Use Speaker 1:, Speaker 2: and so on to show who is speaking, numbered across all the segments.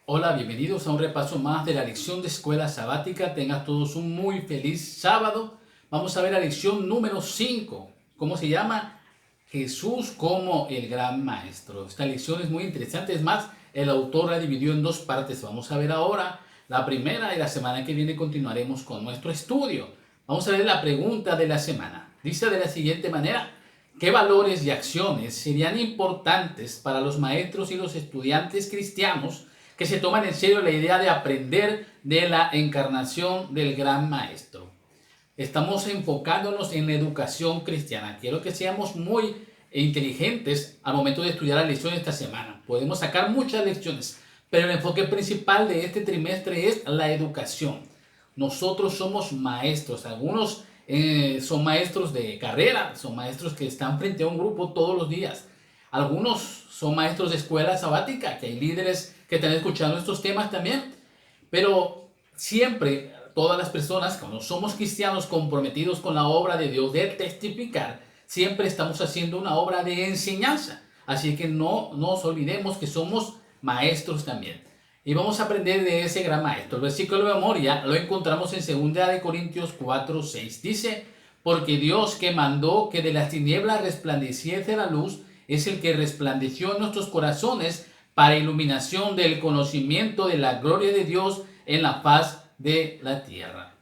Speaker 1: Hola, bienvenidos a un repaso más de la lección de escuela sabática. Tengan todos un muy feliz sábado. Vamos a ver la lección número 5. ¿Cómo se llama? Jesús como el gran maestro. Esta lección es muy interesante. Es más, el autor la dividió en dos partes. Vamos a ver ahora la primera y la semana que viene continuaremos con nuestro estudio. Vamos a ver la pregunta de la semana. Dice de la siguiente manera: ¿qué valores y acciones serían importantes para los maestros y los estudiantes cristianos que se toman en serio la idea de aprender de la encarnación del gran maestro? Estamos enfocándonos en la educación cristiana. Quiero que seamos muy inteligentes al momento de estudiar la lección esta semana. Podemos sacar muchas lecciones, pero el enfoque principal de este trimestre es la educación. Nosotros somos maestros. Algunos son maestros de carrera, son maestros que están frente a un grupo todos los días. Algunos son maestros de escuela sabática, que hay líderes que están escuchando estos temas también. Pero siempre, todas las personas, cuando somos cristianos comprometidos con la obra de Dios de testificar, siempre estamos haciendo una obra de enseñanza. Así que no nos olvidemos que somos maestros también. Y vamos a aprender de ese gran maestro. El versículo de memoria lo encontramos en 2 Corintios 4:6. Dice: porque Dios, que mandó que de las tinieblas resplandeciese la luz, es el que resplandeció en nuestros corazones para iluminación del conocimiento de la gloria de Dios en la faz de la tierra.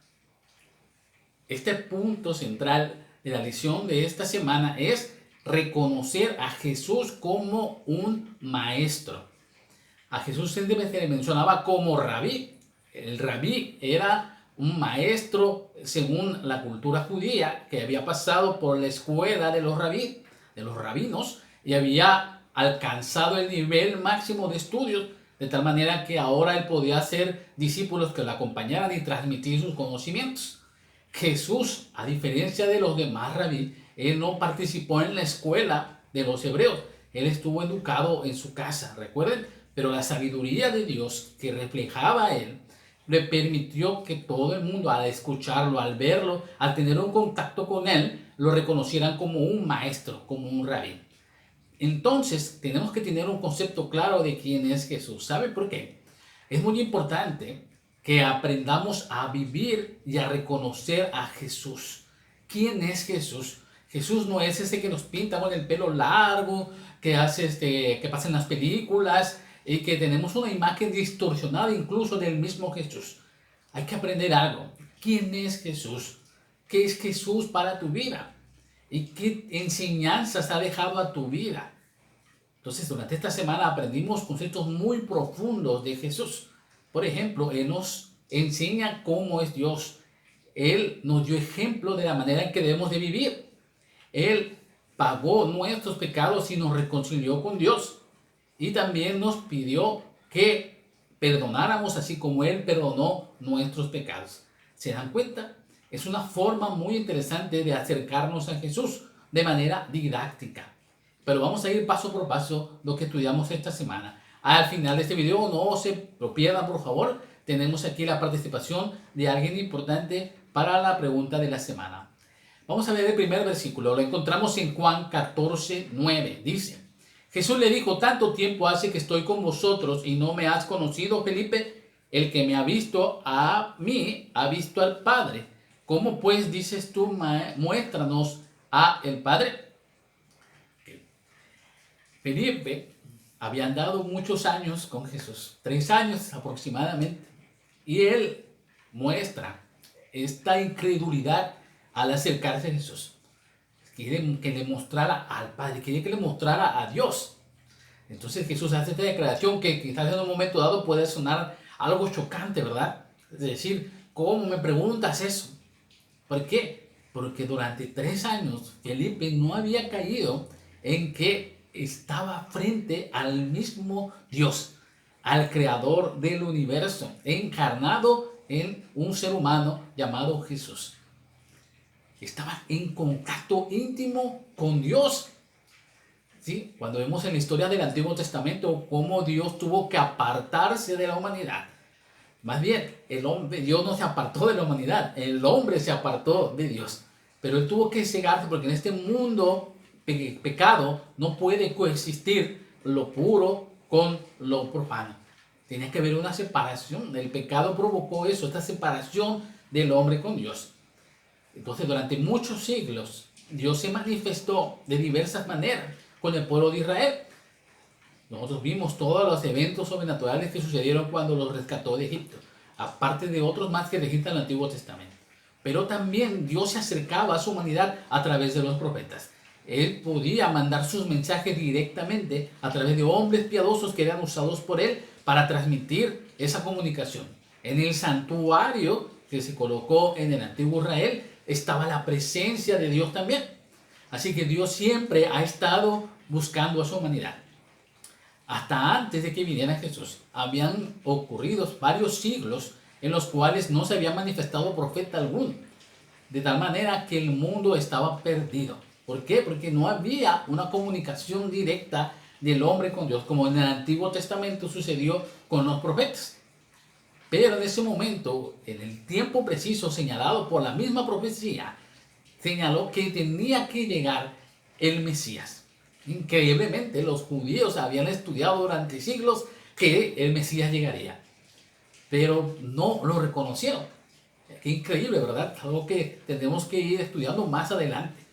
Speaker 1: Este punto central de la lección de esta semana es reconocer a Jesús como un maestro. A Jesús se le mencionaba como rabí. El rabí era un maestro según la cultura judía que había pasado por la escuela de los rabinos, y había alcanzado el nivel máximo de estudios, de tal manera que ahora él podía hacer discípulos que lo acompañaran y transmitir sus conocimientos. Jesús, a diferencia de los demás rabí, él no participó en la escuela de los hebreos. Él estuvo educado en su casa, recuerden, pero la sabiduría de Dios que reflejaba a él le permitió que todo el mundo, al escucharlo, al verlo, al tener un contacto con él, lo reconocieran como un maestro, como un rabí. Entonces, tenemos que tener un concepto claro de quién es Jesús. ¿Sabe por qué? Es muy importante que aprendamos a vivir y a reconocer a Jesús. ¿Quién es Jesús? Jesús no es ese que nos pinta con el pelo largo, que pasa en las películas y que tenemos una imagen distorsionada incluso del mismo Jesús. Hay que aprender algo. ¿Quién es Jesús? ¿Qué es Jesús para tu vida? ¿Y qué enseñanzas ha dejado a tu vida? Entonces, durante esta semana aprendimos conceptos muy profundos de Jesús. Por ejemplo, Él nos enseña cómo es Dios. Él nos dio ejemplo de la manera en que debemos de vivir. Él pagó nuestros pecados y nos reconcilió con Dios. Y también nos pidió que perdonáramos así como Él perdonó nuestros pecados. ¿Se dan cuenta? Es una forma muy interesante de acercarnos a Jesús de manera didáctica. Pero vamos a ir paso por paso lo que estudiamos esta semana. Al final de este video, no se lo pierdan, por favor. Tenemos aquí la participación de alguien importante para la pregunta de la semana. Vamos a ver el primer versículo. Lo encontramos en Juan 14:9. Dice: Jesús le dijo: tanto tiempo hace que estoy con vosotros y no me has conocido, Felipe. El que me ha visto a mí, ha visto al Padre. ¿Cómo pues dices tú, muéstranos a el Padre? Felipe había andado muchos años con Jesús, 3 años aproximadamente, y él muestra esta incredulidad al acercarse a Jesús. Quiere que le mostrara al Padre, quiere que le mostrara a Dios. Entonces Jesús hace esta declaración que quizás en un momento dado puede sonar algo chocante, ¿verdad? Es decir, ¿cómo me preguntas eso? ¿Por qué? Porque durante 3 años Felipe no había caído en que estaba frente al mismo Dios, al creador del universo, encarnado en un ser humano llamado Jesús. Estaba en contacto íntimo con Dios. ¿Sí? Cuando vemos en la historia del Antiguo Testamento cómo Dios tuvo que apartarse de la humanidad. Más bien, Dios no se apartó de la humanidad, el hombre se apartó de Dios. Pero él tuvo que cegarse porque en este mundo pecado no puede coexistir lo puro con lo profano. Tenía que haber una separación. El pecado provocó eso, esta separación del hombre con Dios. Entonces, durante muchos siglos, Dios se manifestó de diversas maneras con el pueblo de Israel. Nosotros vimos todos los eventos sobrenaturales que sucedieron cuando los rescató de Egipto, aparte de otros más que registran el Antiguo Testamento. Pero también Dios se acercaba a su humanidad a través de los profetas. Él podía mandar sus mensajes directamente a través de hombres piadosos que eran usados por él para transmitir esa comunicación. En el santuario que se colocó en el antiguo Israel estaba la presencia de Dios también. Así que Dios siempre ha estado buscando a su humanidad. Hasta antes de que viniera Jesús, habían ocurrido varios siglos en los cuales no se había manifestado profeta alguno. De tal manera que el mundo estaba perdido. ¿Por qué? Porque no había una comunicación directa del hombre con Dios, como en el Antiguo Testamento sucedió con los profetas. Pero en ese momento, en el tiempo preciso señalado por la misma profecía, señaló que tenía que llegar el Mesías. Increíblemente, los judíos habían estudiado durante siglos que el Mesías llegaría, pero no lo reconocieron. Qué increíble, ¿verdad? Algo que tenemos que ir estudiando más adelante.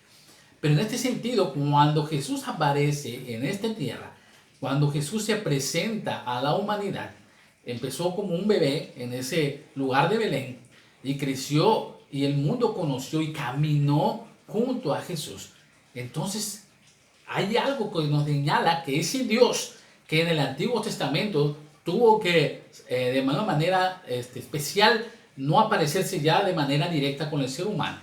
Speaker 1: Pero en este sentido, cuando Jesús aparece en esta tierra, cuando Jesús se presenta a la humanidad, empezó como un bebé en ese lugar de Belén y creció y el mundo conoció y caminó junto a Jesús. Entonces, hay algo que nos señala que ese Dios que en el Antiguo Testamento tuvo que de una manera especial no aparecerse ya de manera directa con el ser humano,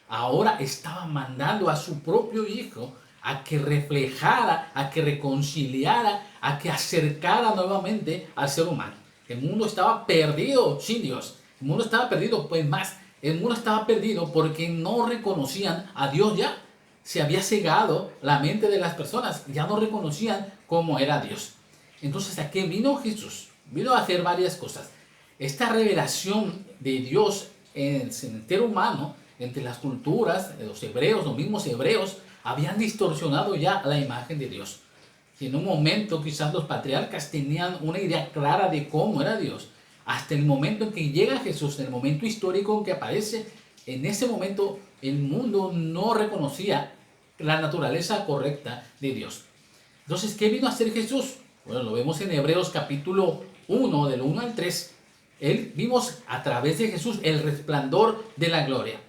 Speaker 1: ahora estaba mandando a su propio Hijo a que reflejara, a que reconciliara, a que acercara nuevamente al ser humano. El mundo estaba perdido sin Dios. El mundo estaba perdido, pues más, el mundo estaba perdido porque no reconocían a Dios ya. Se había cegado la mente de las personas, ya no reconocían cómo era Dios. Entonces, ¿a qué vino Jesús? Vino a hacer varias cosas. Esta revelación de Dios en el ser humano, entre las culturas, los hebreos, los mismos hebreos, habían distorsionado ya la imagen de Dios. Si en un momento quizás los patriarcas tenían una idea clara de cómo era Dios, hasta el momento en que llega Jesús, en el momento histórico en que aparece, en ese momento el mundo no reconocía la naturaleza correcta de Dios. Entonces, ¿qué vino a hacer Jesús? Bueno, lo vemos en Hebreos capítulo 1, del 1 al 3. Vimos a través de Jesús el resplandor de la gloria.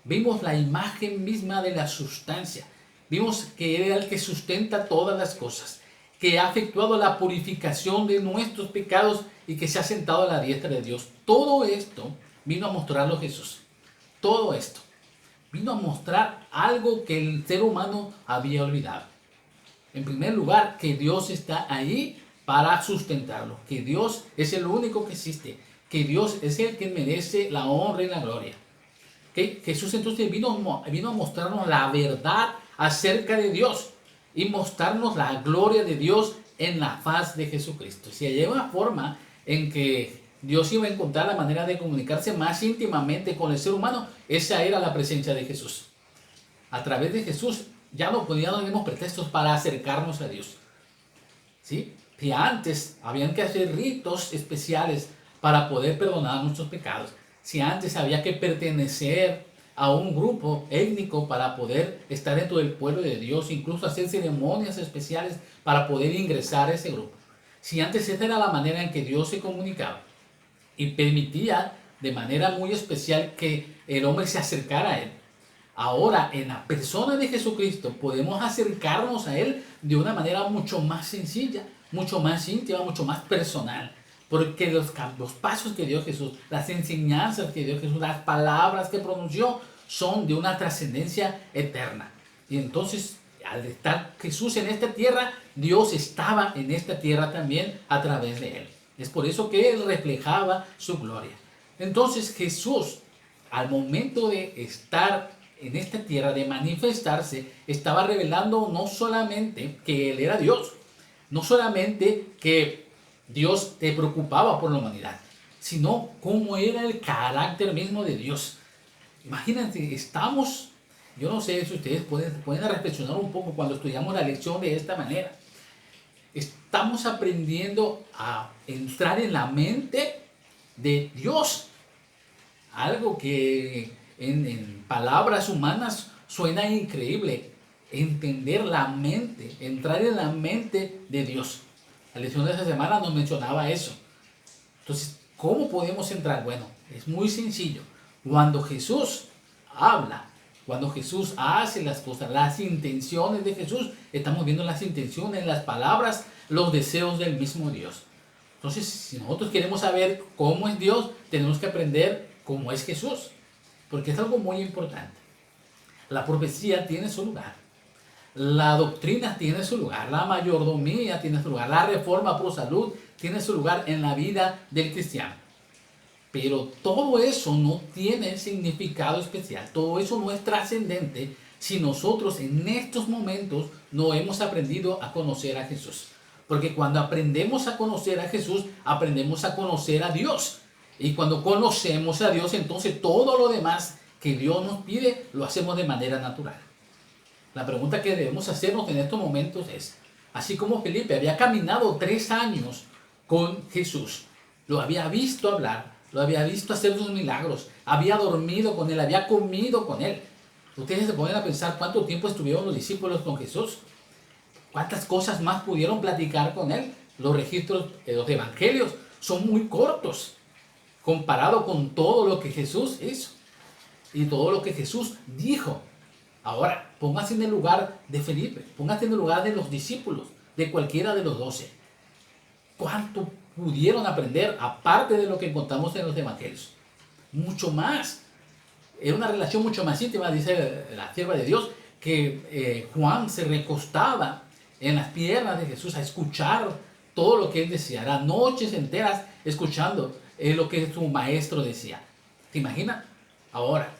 Speaker 1: Vimos la imagen misma de la sustancia. Vimos que Él era el que sustenta todas las cosas, que ha efectuado la purificación de nuestros pecados y que se ha sentado a la diestra de Dios. Todo esto vino a mostrarlo Jesús. Todo esto vino a mostrar algo que el ser humano había olvidado. En primer lugar, que Dios está ahí para sustentarlo, que Dios es el único que existe, que Dios es el que merece la honra y la gloria. ¿Okay? Jesús entonces vino a mostrarnos la verdad acerca de Dios y mostrarnos la gloria de Dios en la faz de Jesucristo. Si hay una forma en que Dios iba a encontrar la manera de comunicarse más íntimamente con el ser humano, esa era la presencia de Jesús. A través de Jesús ya no teníamos pretextos para acercarnos a Dios. ¿Sí? Que antes habían que hacer ritos especiales para poder perdonar nuestros pecados. Si antes había que pertenecer a un grupo étnico para poder estar dentro del pueblo de Dios, incluso hacer ceremonias especiales para poder ingresar a ese grupo. Si antes esa era la manera en que Dios se comunicaba y permitía de manera muy especial que el hombre se acercara a Él. Ahora, en la persona de Jesucristo, podemos acercarnos a Él de una manera mucho más sencilla, mucho más íntima, mucho más personal. Porque los pasos que dio Jesús, las enseñanzas que dio Jesús, las palabras que pronunció, son de una trascendencia eterna. Y entonces, al estar Jesús en esta tierra, Dios estaba en esta tierra también a través de Él. Es por eso que Él reflejaba su gloria. Entonces Jesús, al momento de estar en esta tierra, de manifestarse, estaba revelando no solamente que Él era Dios, no solamente que Dios te preocupaba por la humanidad, sino cómo era el carácter mismo de Dios. Imagínense, yo no sé si ustedes pueden reflexionar un poco cuando estudiamos la lección de esta manera. Estamos aprendiendo a entrar en la mente de Dios. Algo que en palabras humanas suena increíble. Entender la mente, entrar en la mente de Dios. La lección de esta semana nos mencionaba eso. Entonces, ¿cómo podemos entrar? Bueno, es muy sencillo. Cuando Jesús habla, cuando Jesús hace las cosas, las intenciones de Jesús, estamos viendo las intenciones, las palabras, los deseos del mismo Dios. Entonces, si nosotros queremos saber cómo es Dios, tenemos que aprender cómo es Jesús, porque es algo muy importante. La profecía tiene su lugar, la doctrina tiene su lugar, la mayordomía tiene su lugar, la reforma por salud tiene su lugar en la vida del cristiano. Pero todo eso no tiene significado especial, todo eso no es trascendente si nosotros en estos momentos no hemos aprendido a conocer a Jesús. Porque cuando aprendemos a conocer a Jesús, aprendemos a conocer a Dios. Y cuando conocemos a Dios, entonces todo lo demás que Dios nos pide, lo hacemos de manera natural. La pregunta que debemos hacernos en estos momentos es, así como Felipe había caminado 3 años con Jesús, lo había visto hablar, lo había visto hacer sus milagros, había dormido con él, había comido con él. Ustedes se ponen a pensar cuánto tiempo estuvieron los discípulos con Jesús, cuántas cosas más pudieron platicar con él. Los registros de los evangelios son muy cortos comparado con todo lo que Jesús hizo y todo lo que Jesús dijo. Ahora, póngase en el lugar de Felipe, póngase en el lugar de los discípulos, de cualquiera de los 12. ¿Cuánto pudieron aprender aparte de lo que encontramos en los evangelios? Mucho más. Era una relación mucho más íntima, dice la sierva de Dios, que Juan se recostaba en las piernas de Jesús a escuchar todo lo que él decía. Eran noches enteras escuchando lo que su maestro decía. ¿Te imaginas? Ahora,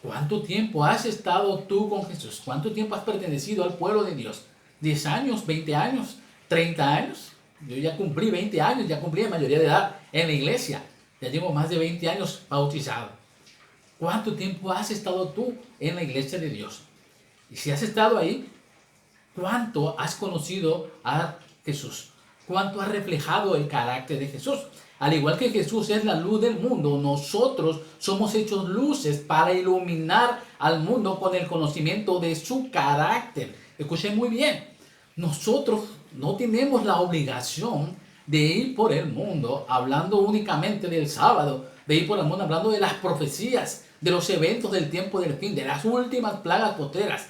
Speaker 1: ¿cuánto tiempo has estado tú con Jesús? ¿Cuánto tiempo has pertenecido al pueblo de Dios? ¿10 años? ¿20 años? ¿30 años? Yo ya cumplí 20 años, ya cumplí la mayoría de edad en la iglesia. Ya llevo más de 20 años bautizado. ¿Cuánto tiempo has estado tú en la iglesia de Dios? Y si has estado ahí, ¿cuánto has conocido a Jesús? ¿Cuánto has reflejado el carácter de Jesús? Al igual que Jesús es la luz del mundo, nosotros somos hechos luces para iluminar al mundo con el conocimiento de su carácter. Escuchen muy bien, nosotros no tenemos la obligación de ir por el mundo hablando únicamente del sábado, de ir por el mundo hablando de las profecías, de los eventos del tiempo del fin, de las últimas plagas postreras.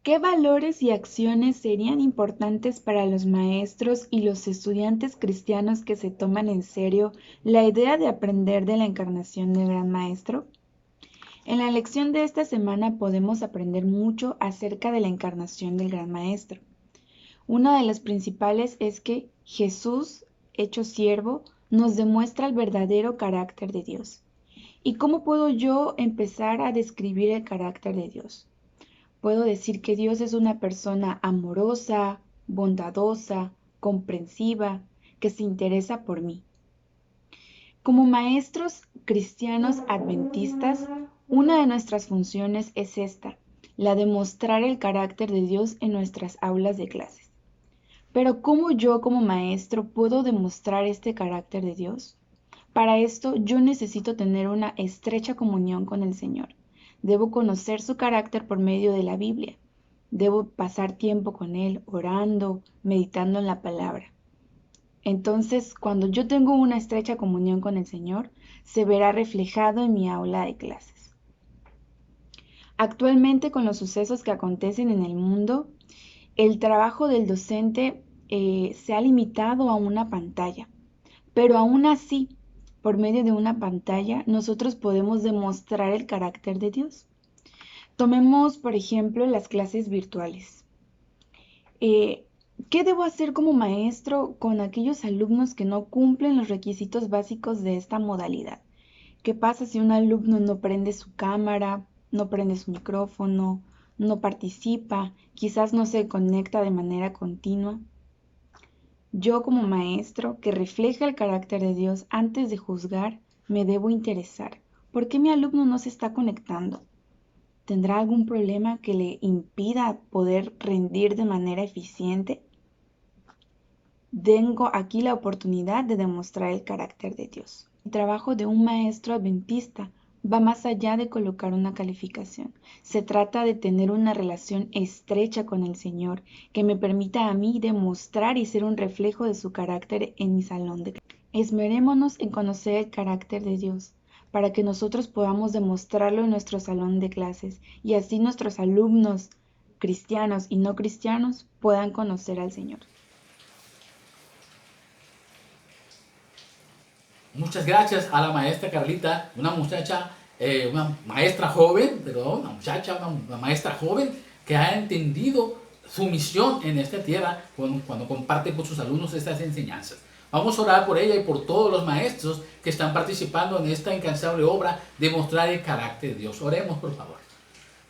Speaker 2: ¿Qué valores y acciones serían importantes para los maestros y los estudiantes cristianos que se toman en serio la idea de aprender de la encarnación del Gran Maestro? En la lección de esta semana podemos aprender mucho acerca de la encarnación del Gran Maestro. Una de las principales es que Jesús, hecho siervo, nos demuestra el verdadero carácter de Dios. ¿Y cómo puedo yo empezar a describir el carácter de Dios? Puedo decir que Dios es una persona amorosa, bondadosa, comprensiva, que se interesa por mí. Como maestros cristianos adventistas, una de nuestras funciones es esta, la de mostrar el carácter de Dios en nuestras aulas de clases. Pero ¿cómo yo como maestro puedo demostrar este carácter de Dios? Para esto yo necesito tener una estrecha comunión con el Señor. Debo conocer su carácter por medio de la Biblia. Debo pasar tiempo con Él, orando, meditando en la palabra. Entonces, cuando yo tengo una estrecha comunión con el Señor, se verá reflejado en mi aula de clases. Actualmente, con los sucesos que acontecen en el mundo, el trabajo del docente se ha limitado a una pantalla, pero aún así, por medio de una pantalla, nosotros podemos demostrar el carácter de Dios. Tomemos, por ejemplo, las clases virtuales. ¿Qué debo hacer como maestro con aquellos alumnos que no cumplen los requisitos básicos de esta modalidad? ¿Qué pasa si un alumno no prende su cámara, no prende su micrófono, no participa, quizás no se conecta de manera continua? Yo como maestro que refleja el carácter de Dios antes de juzgar, me debo interesar. ¿Por qué mi alumno no se está conectando? ¿Tendrá algún problema que le impida poder rendir de manera eficiente? Tengo aquí la oportunidad de demostrar el carácter de Dios. El trabajo de un maestro adventista va más allá de colocar una calificación. Se trata de tener una relación estrecha con el Señor que me permita a mí demostrar y ser un reflejo de su carácter en mi salón de clases. Esmerémonos en conocer el carácter de Dios para que nosotros podamos demostrarlo en nuestro salón de clases y así nuestros alumnos cristianos y no cristianos puedan conocer al Señor.
Speaker 1: Muchas gracias a la maestra Carlita, una muchacha, una maestra joven, perdón, una maestra joven que ha entendido su misión en esta tierra cuando comparte con sus alumnos estas enseñanzas. Vamos a orar por ella y por todos los maestros que están participando en esta incansable obra de mostrar el carácter de Dios. Oremos, por favor.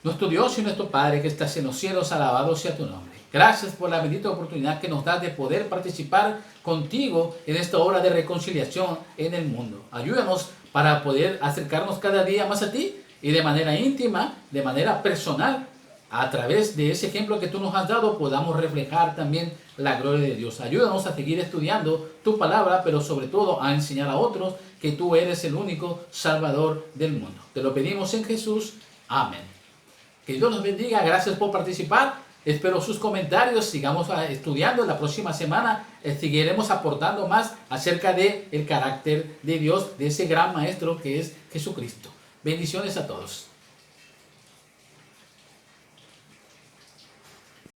Speaker 1: Nuestro Dios y nuestro Padre que estás en los cielos, alabado sea tu nombre. Gracias por la bendita oportunidad que nos das de poder participar contigo en esta obra de reconciliación en el mundo. Ayúdanos para poder acercarnos cada día más a ti y de manera íntima, de manera personal, a través de ese ejemplo que tú nos has dado, podamos reflejar también la gloria de Dios. Ayúdanos a seguir estudiando tu palabra, pero sobre todo a enseñar a otros que tú eres el único Salvador del mundo. Te lo pedimos en Jesús. Amén. Que Dios nos bendiga. Gracias por participar. Espero sus comentarios. Sigamos estudiando. La próxima semana seguiremos aportando más acerca del carácter de Dios, de ese gran maestro que es Jesucristo. Bendiciones a todos.